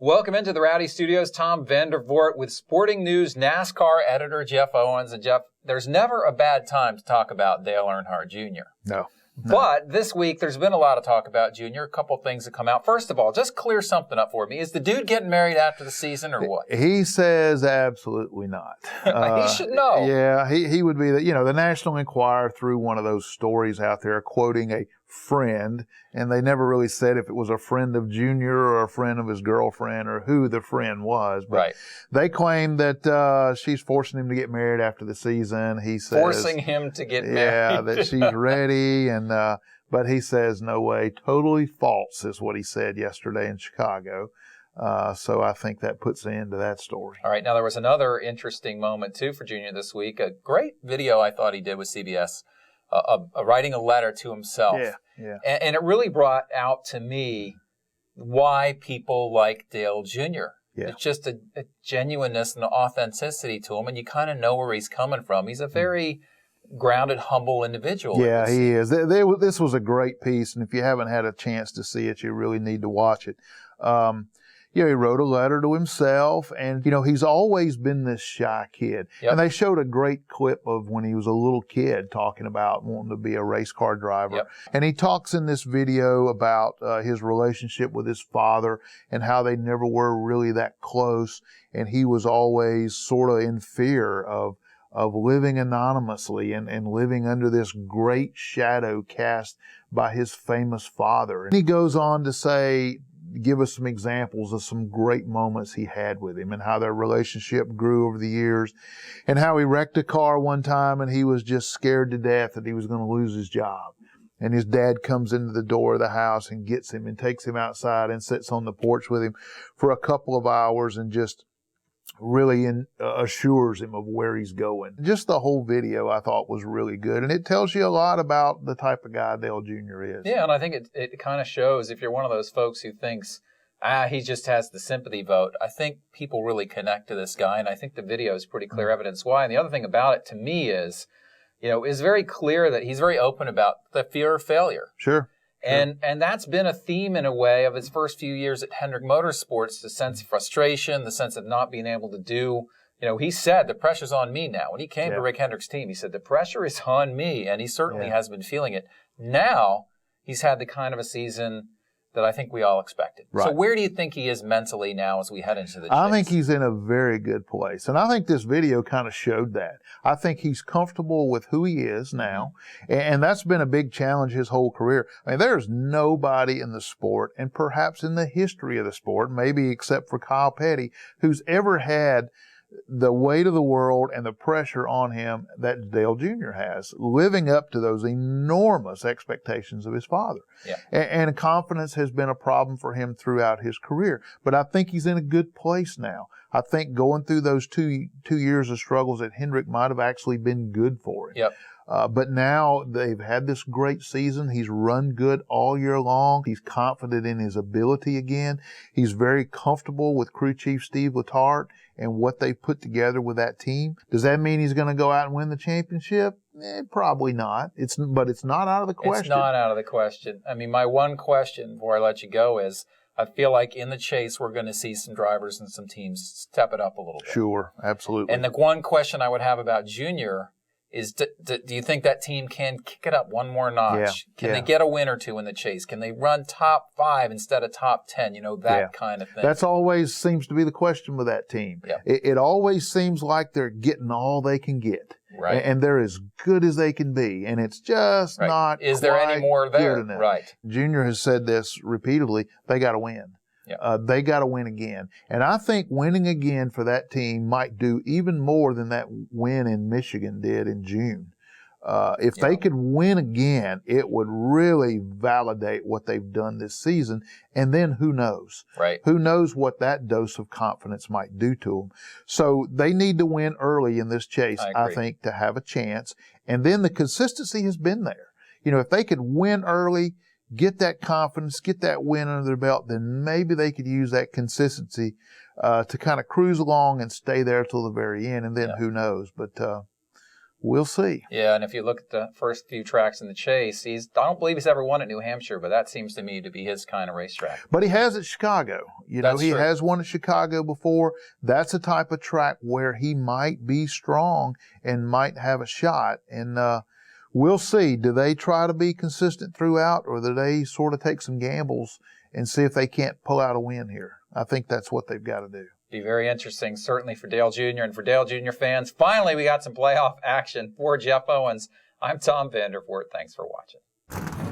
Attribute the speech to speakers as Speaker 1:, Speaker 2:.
Speaker 1: Welcome into the Rowdy Studios. Tom Vandervoort with Sporting News NASCAR editor Jeff Owens. And Jeff, there's never a bad time to talk about Dale Earnhardt Jr.
Speaker 2: No.
Speaker 1: But this week, there's been a lot of talk about Junior. A couple things that come out. First of all, just clear something up for me. Is the dude getting married after the season or what?
Speaker 2: He says absolutely not.
Speaker 1: He should know.
Speaker 2: Yeah, he would be the National Enquirer threw one of those stories out there quoting a friend, and they never really said if it was a friend of Junior or a friend of his girlfriend or who the friend was. But
Speaker 1: right.
Speaker 2: They claim that she's forcing him to get married after the season. He says
Speaker 1: forcing him to get married.
Speaker 2: Yeah, that she's ready, and but he says no way. Totally false is what he said yesterday in Chicago. So I think that puts an end to that story.
Speaker 1: All right. Now, there was another interesting moment, too, for Junior this week. A great video I thought he did with CBS, writing a letter to himself.
Speaker 2: Yeah.
Speaker 1: And it really brought out to me why people like Dale Jr.
Speaker 2: Yeah.
Speaker 1: It's just a genuineness and authenticity to him, and you kind of know where he's coming from. He's a very grounded, humble individual.
Speaker 2: Yeah, he is. This was a great piece, and if you haven't had a chance to see it, you really need to watch it. He wrote a letter to himself, and, he's always been this shy kid.
Speaker 1: Yep.
Speaker 2: And they showed a great clip of when he was a little kid talking about wanting to be a race car driver.
Speaker 1: Yep.
Speaker 2: And he talks in this video about his relationship with his father and how they never were really that close. And he was always sort of in fear of living anonymously and living under this great shadow cast by his famous father. And he goes on to say, give us some examples of some great moments he had with him and how their relationship grew over the years and how he wrecked a car one time and he was just scared to death that he was going to lose his job. And his dad comes into the door of the house and gets him and takes him outside and sits on the porch with him for a couple of hours and just really assures him of where he's going. Just the whole video I thought was really good, and it tells you a lot about the type of guy Dale Jr. is.
Speaker 1: Yeah, and I think it kind of shows if you're one of those folks who thinks, he just has the sympathy vote. I think people really connect to this guy, and I think the video is pretty clear evidence why. And the other thing about it to me is, is very clear that he's very open about the fear of failure.
Speaker 2: Sure.
Speaker 1: And that's been a theme in a way of his first few years at Hendrick Motorsports, the sense of frustration, the sense of not being able to do. He said the pressure's on me now. When he came to Rick Hendrick's team, he said the pressure is on me, and he certainly has been feeling it. Now he's had the kind of a season that I think we all expected.
Speaker 2: Right.
Speaker 1: So where do you think he is mentally now as we head into the chase?
Speaker 2: I think he's in a very good place. And I think this video kind of showed that. I think he's comfortable with who he is now. And that's been a big challenge his whole career. I mean, there's nobody in the sport, and perhaps in the history of the sport, maybe except for Kyle Petty, who's ever had the weight of the world and the pressure on him that Dale Jr. has, living up to those enormous expectations of his father.
Speaker 1: Yeah.
Speaker 2: And confidence has been a problem for him throughout his career. But I think he's in a good place now. I think going through those two years of struggles at Hendrick might have actually been good for him.
Speaker 1: Yep.
Speaker 2: But now they've had this great season. He's run good all year long. He's confident in his ability again. He's very comfortable with crew chief Steve Letarte and what they put together with that team. Does that mean he's going to go out and win the championship? Probably not. But it's not out of the question.
Speaker 1: It's not out of the question. I mean, my one question before I let you go is, I feel like in the chase, we're going to see some drivers and some teams step it up a little bit.
Speaker 2: Sure, absolutely.
Speaker 1: And the one question I would have about Junior is, do you think that team can kick it up one more notch? Can they get a win or two in the chase? Can they run top 5 instead of top 10? That kind of thing.
Speaker 2: That's always seems to be the question with that team.
Speaker 1: Yeah.
Speaker 2: It always seems like they're getting all they can get.
Speaker 1: Right.
Speaker 2: And they're as good as they can be. And it's just not
Speaker 1: Is there any more there?
Speaker 2: Good enough.
Speaker 1: Right.
Speaker 2: Junior has said this repeatedly. They got to win.
Speaker 1: Yeah.
Speaker 2: They got to win again. And I think winning again for that team might do even more than that win in Michigan did in June. If they could win again, it would really validate what they've done this season. And then who knows?
Speaker 1: Right.
Speaker 2: Who knows what that dose of confidence might do to them. So they need to win early in this chase, I think, to have a chance. And then the consistency has been there. If they could win early, get that confidence, get that win under their belt, then maybe they could use that consistency to kind of cruise along and stay there till the very end. And then who knows? But we'll see.
Speaker 1: Yeah, and if you look at the first few tracks in the chase, I don't believe he's ever won at New Hampshire, but that seems to me to be his kind of racetrack.
Speaker 2: But he has at Chicago. You know,
Speaker 1: That's
Speaker 2: he
Speaker 1: true.
Speaker 2: has won at Chicago before. That's a type of track where he might be strong and might have a shot. And we'll see. Do they try to be consistent throughout, or do they sort of take some gambles and see if they can't pull out a win here? I think that's what they've got to do.
Speaker 1: Be very interesting, certainly for Dale Jr. and for Dale Jr. fans. Finally, we got some playoff action for Jeff Owens. I'm Tom Vandervoort. Thanks for watching.